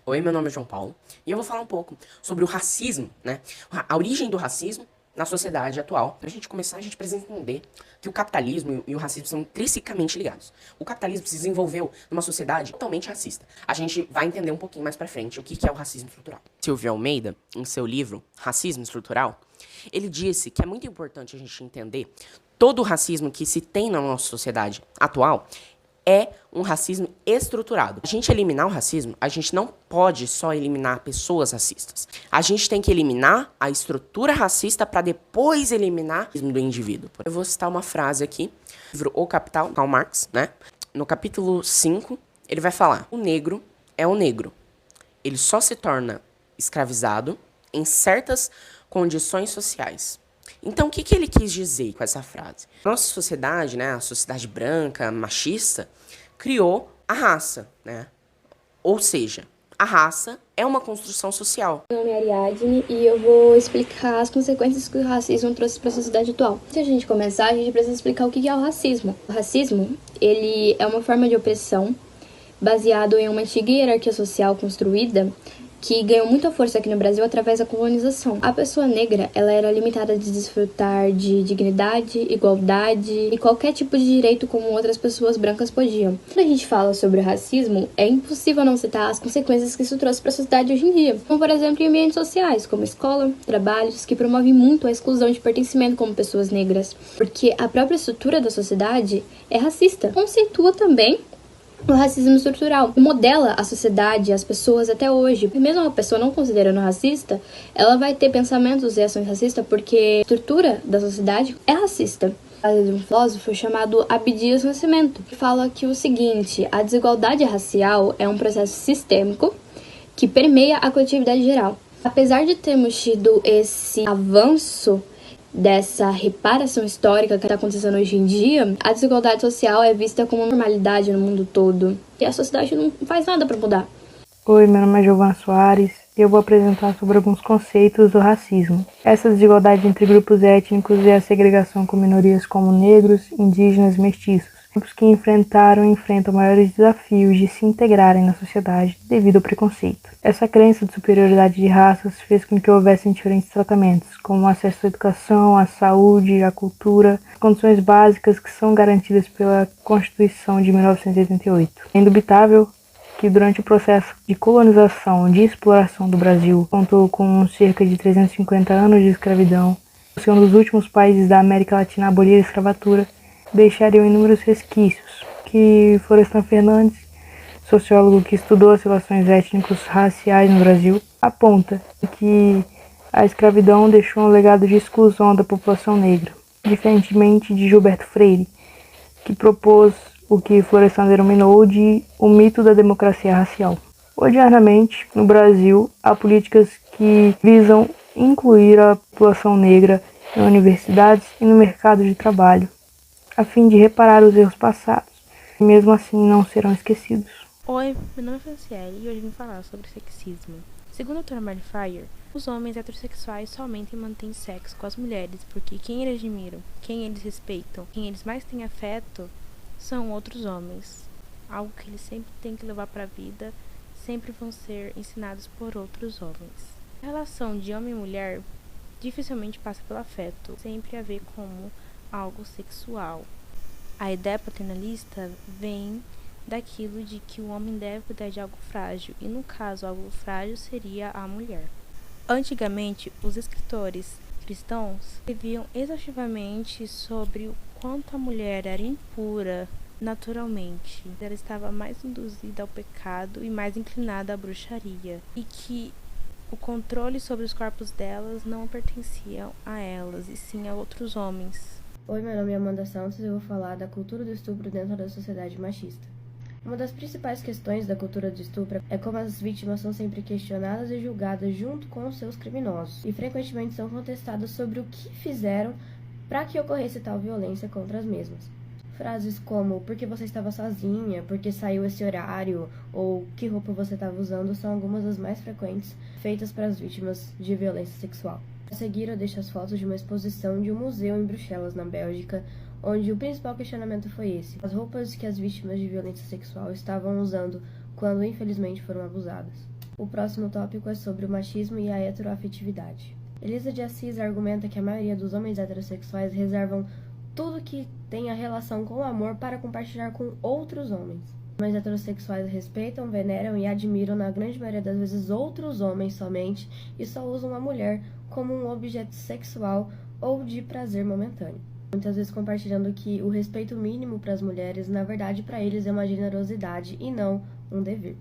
Oi, meu nome é João Paulo e eu vou falar um pouco sobre o racismo, né? A origem do racismo na sociedade atual. Pra gente começar, a gente precisa entender que o capitalismo e o racismo são intrinsecamente ligados. O capitalismo se desenvolveu numa sociedade totalmente racista. A gente vai entender um pouquinho mais pra frente o que é o racismo estrutural. Silvio Almeida, em seu livro Racismo Estrutural, ele disse que é muito importante a gente entender todo o racismo que se tem na nossa sociedade atual é um racismo estruturado. A gente eliminar o racismo, a gente não pode só eliminar pessoas racistas. A gente tem que eliminar a estrutura racista para depois eliminar o racismo do indivíduo. Eu vou citar uma frase aqui, livro O Capital, Karl Marx, né? No capítulo 5, ele vai falar: o negro é o negro. Ele só se torna escravizado em certas condições sociais. Então, o que ele quis dizer com essa frase? Nossa sociedade, né, a sociedade branca, machista, criou a raça, né? Ou seja, a raça é uma construção social. Meu nome é Ariadne e eu vou explicar as consequências que o racismo trouxe para a sociedade atual. Antes de a gente começar, a gente precisa explicar o que é o racismo. O racismo, ele é uma forma de opressão baseado em uma antiga hierarquia social construída que ganhou muita força aqui no Brasil através da colonização. A pessoa negra, ela era limitada de desfrutar de dignidade, igualdade e qualquer tipo de direito como outras pessoas brancas podiam. Quando a gente fala sobre o racismo, é impossível não citar as consequências que isso trouxe para a sociedade hoje em dia. Como, por exemplo, em ambientes sociais, como escola, trabalhos, que promovem muito a exclusão de pertencimento como pessoas negras. Porque a própria estrutura da sociedade é racista. Conceitua também o racismo estrutural modela a sociedade, as pessoas até hoje. E mesmo uma pessoa não considerando racista, ela vai ter pensamentos e ações racistas porque a estrutura da sociedade é racista. De um filósofo chamado Abdias Nascimento, que fala que o seguinte: a desigualdade racial é um processo sistêmico que permeia a coletividade geral. Apesar de termos tido esse avanço dessa reparação histórica que está acontecendo hoje em dia, a desigualdade social é vista como uma normalidade no mundo todo. E a sociedade não faz nada para mudar. Oi, meu nome é Giovana Soares e eu vou apresentar sobre alguns conceitos do racismo. Essa desigualdade entre grupos étnicos e a segregação com minorias como negros, indígenas e mestiços. Grupos que enfrentaram e enfrentam maiores desafios de se integrarem na sociedade devido ao preconceito. Essa crença de superioridade de raças fez com que houvessem diferentes tratamentos, como o acesso à educação, à saúde, à cultura, condições básicas que são garantidas pela Constituição de 1988. É indubitável que durante o processo de colonização e de exploração do Brasil, contou com cerca de 350 anos de escravidão, ser um dos últimos países da América Latina a abolir a escravatura, deixariam inúmeros resquícios, que Florestan Fernandes, sociólogo que estudou as relações étnicos raciais no Brasil, aponta que a escravidão deixou um legado de exclusão da população negra, diferentemente de Gilberto Freire, que propôs o que Florestan denominou de o mito da democracia racial. Odiernamente, no Brasil, há políticas que visam incluir a população negra em universidades e no mercado de trabalho, a fim de reparar os erros passados, e mesmo assim não serão esquecidos. Oi, meu nome é Franciele e hoje vim falar sobre sexismo. Segundo a Dra. Mary Fire, os homens heterossexuais somente mantêm sexo com as mulheres porque quem eles admiram, quem eles respeitam, quem eles mais têm afeto são outros homens. Algo que eles sempre têm que levar para a vida, sempre vão ser ensinados por outros homens. A relação de homem e mulher dificilmente passa pelo afeto, sempre a ver como algo sexual. A ideia paternalista vem daquilo de que o homem deve cuidar de algo frágil, e no caso, algo frágil seria a mulher. Antigamente, os escritores cristãos escreviam exaustivamente sobre o quanto a mulher era impura naturalmente. Ela estava mais induzida ao pecado e mais inclinada à bruxaria, e que o controle sobre os corpos delas não pertencia a elas, e sim a outros homens. Oi, meu nome é Amanda Santos e eu vou falar da cultura do estupro dentro da sociedade machista. Uma das principais questões da cultura do estupro é como as vítimas são sempre questionadas e julgadas junto com os seus criminosos, e frequentemente são contestadas sobre o que fizeram para que ocorresse tal violência contra as mesmas. Frases como "por que você estava sozinha", "por que saiu esse horário", ou "que roupa você estava usando" são algumas das mais frequentes feitas para as vítimas de violência sexual. A seguir, eu deixo as fotos de uma exposição de um museu em Bruxelas, na Bélgica, onde o principal questionamento foi esse: as roupas que as vítimas de violência sexual estavam usando quando infelizmente foram abusadas. O próximo tópico é sobre o machismo e a heteroafetividade. Elisa de Assis argumenta que a maioria dos homens heterossexuais reservam tudo que tenha relação com o amor para compartilhar com outros homens. Os homens heterossexuais respeitam, veneram e admiram, na grande maioria das vezes, outros homens somente e só usam a mulher como um objeto sexual ou de prazer momentâneo. Muitas vezes compartilhando que o respeito mínimo para as mulheres, na verdade, para eles é uma generosidade e não um dever.